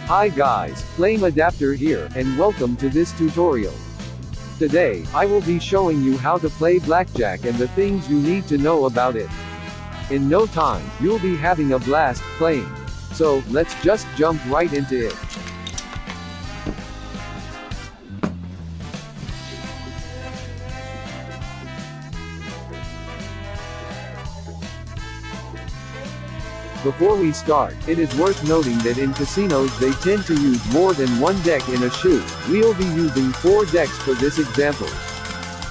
Hi guys, Flame Adapter here, and welcome to this tutorial. Today, I will be showing you how to play Blackjack and the things you need to know about it. In no time, you'll be having a blast playing. So, let's just jump right into it. Before we start, it is worth noting that in casinos they tend to use more than one deck in a shoe. We'll be using 4 decks for this example.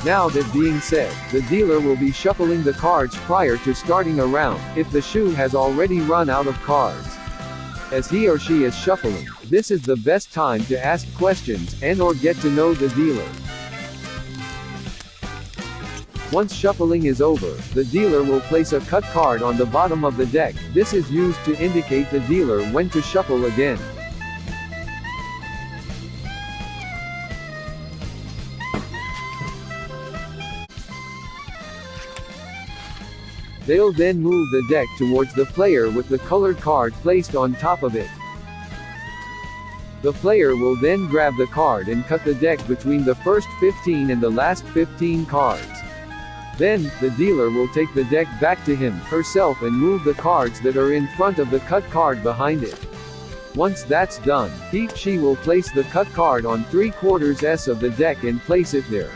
Now that being said, the dealer will be shuffling the cards prior to starting a round, if the shoe has already run out of cards. As he or she is shuffling, this is the best time to ask questions, and/or get to know the dealer. Once shuffling is over, the dealer will place a cut card on the bottom of the deck. This is used to indicate the dealer when to shuffle again. They'll then move the deck towards the player with the colored card placed on top of it. The player will then grab the card and cut the deck between the first 15 and the last 15 cards. Then, the dealer will take the deck back to him/herself and move the cards that are in front of the cut card behind it. Once that's done, he/she will place the cut card on 3/4 of the deck and place it there.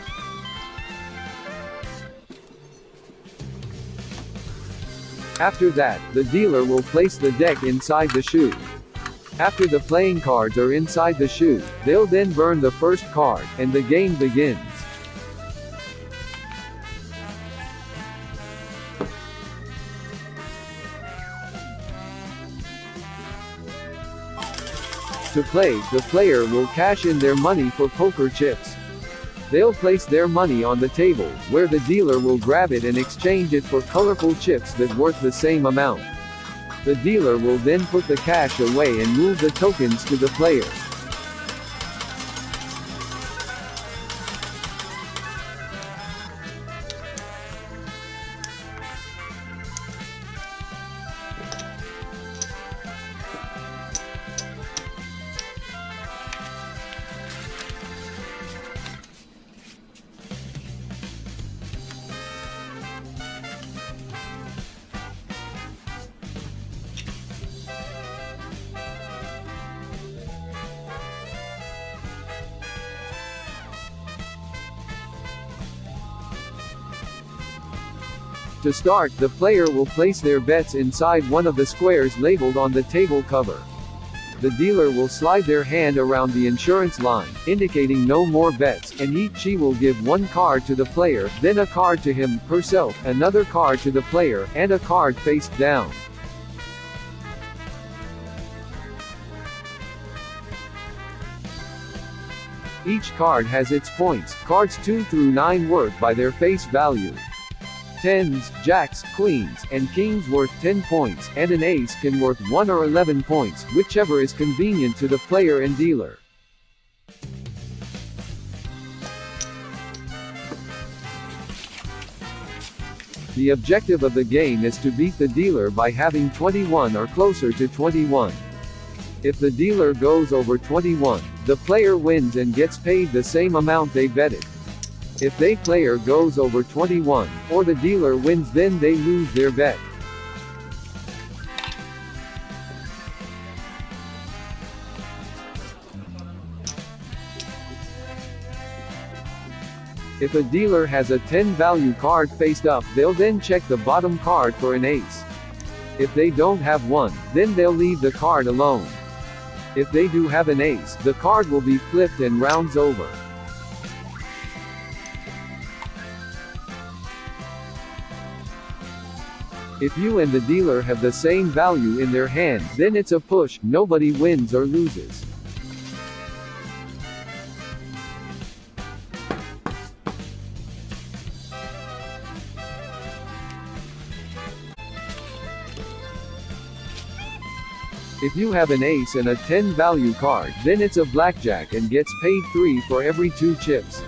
After that, the dealer will place the deck inside the shoe. After the playing cards are inside the shoe, they'll then burn the first card, and the game begins. To play, the player will cash in their money for poker chips. They'll place their money on the table, where the dealer will grab it and exchange it for colorful chips that worth the same amount. The dealer will then put the cash away and move the tokens to the player. To start, the player will place their bets inside one of the squares labeled on the table cover. The dealer will slide their hand around the insurance line, indicating no more bets, and he/she will give one card to the player, then a card to him/herself, another card to the player, and a card face down. Each card has its points, cards 2 through 9 worth by their face value. Tens, jacks, queens, and kings worth 10 points, and an ace can worth 1 or 11 points, whichever is convenient to the player and dealer. The objective of the game is to beat the dealer by having 21 or closer to 21. If the dealer goes over 21, the player wins and gets paid the same amount they betted. If the player goes over 21, or the dealer wins, then they lose their bet. If a dealer has a 10 value card faced up, they'll then check the bottom card for an ace. If they don't have one, then they'll leave the card alone. If they do have an ace, the card will be flipped and rounds over. If you and the dealer have the same value in their hand, then it's a push, nobody wins or loses. If you have an ace and a 10 value card, then it's a blackjack and gets paid 3 for every 2 chips.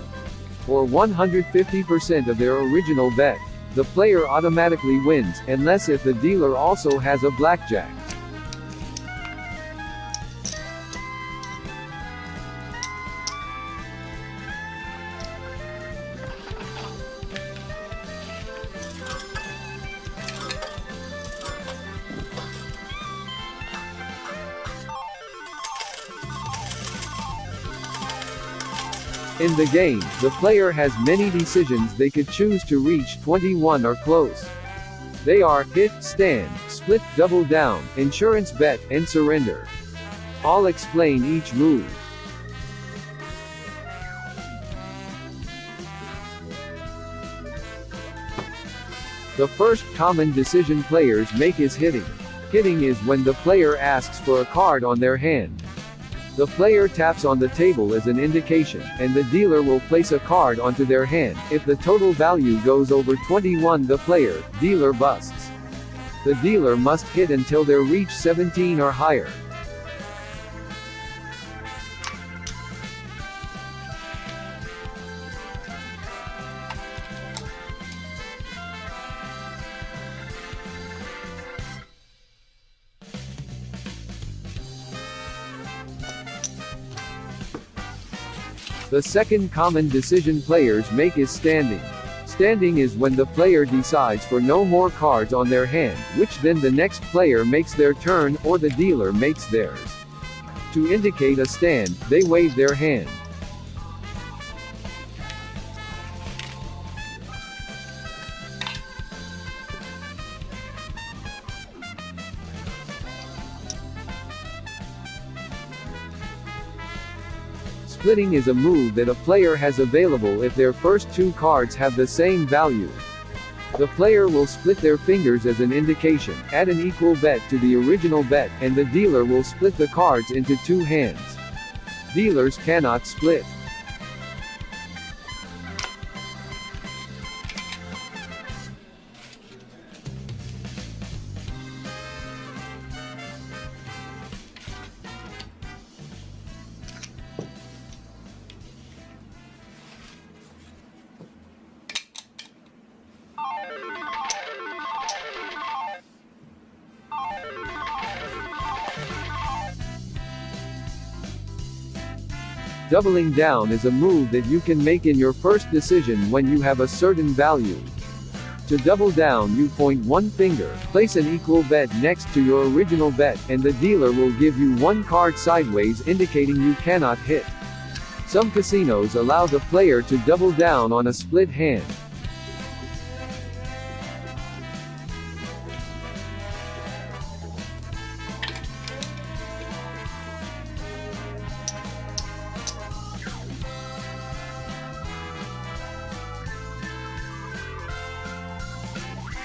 Or 150% of their original bet. The player automatically wins, unless if the dealer also has a blackjack. In the game, the player has many decisions they could choose to reach 21 or close. They are hit, stand, split, double down, insurance bet, and surrender. I'll explain each move. The first common decision players make is hitting. Hitting is when the player asks for a card on their hand. The player taps on the table as an indication, and the dealer will place a card onto their hand. If the total value goes over 21, the player, dealer busts. The dealer must hit until they reach 17 or higher. The second common decision players make is standing. Standing is when the player decides for no more cards on their hand, which then the next player makes their turn, or the dealer makes theirs. To indicate a stand, they wave their hand. Splitting is a move that a player has available if their first two cards have the same value. The player will split their fingers as an indication, add an equal bet to the original bet, and the dealer will split the cards into two hands. Dealers cannot split. Doubling down is a move that you can make in your first decision when you have a certain value. To double down, you point one finger, place an equal bet next to your original bet, and the dealer will give you one card sideways indicating you cannot hit. Some casinos allow the player to double down on a split hand.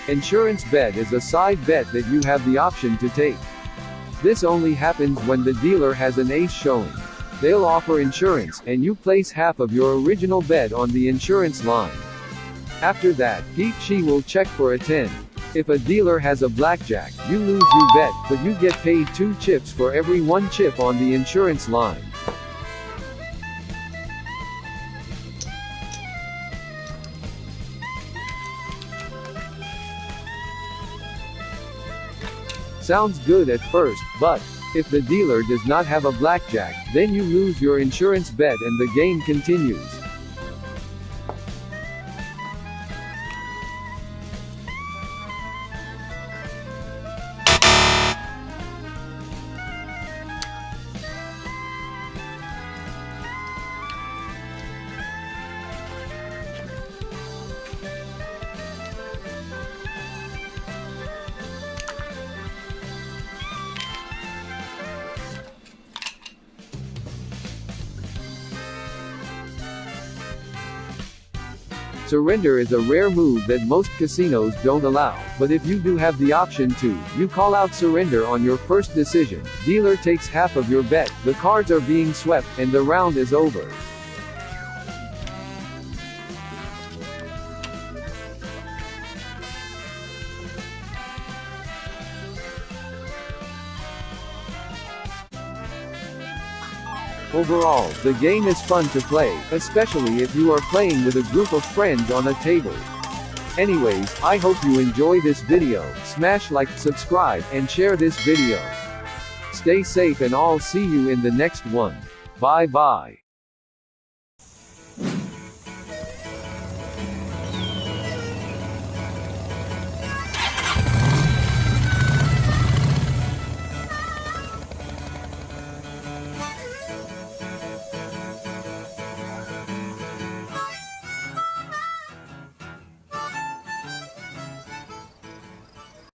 Insurance bet is a side bet that you have the option to take. This only happens when the dealer has an ace showing. They'll offer insurance, and you place half of your original bet on the insurance line. After that, she will check for a 10. If a dealer has a blackjack, you lose your bet, but you get paid 2 chips for every 1 chip on the insurance line. Sounds good at first, but if the dealer does not have a blackjack, then you lose your insurance bet and the game continues. Surrender is a rare move that most casinos don't allow, but if you do have the option to, you call out surrender on your first decision. Dealer takes half of your bet, the cards are being swept, and the round is over. Overall, the game is fun to play, especially if you are playing with a group of friends on a table. Anyways, I hope you enjoy this video. Smash like, subscribe, and share this video. Stay safe and I'll see you in the next one. Bye bye.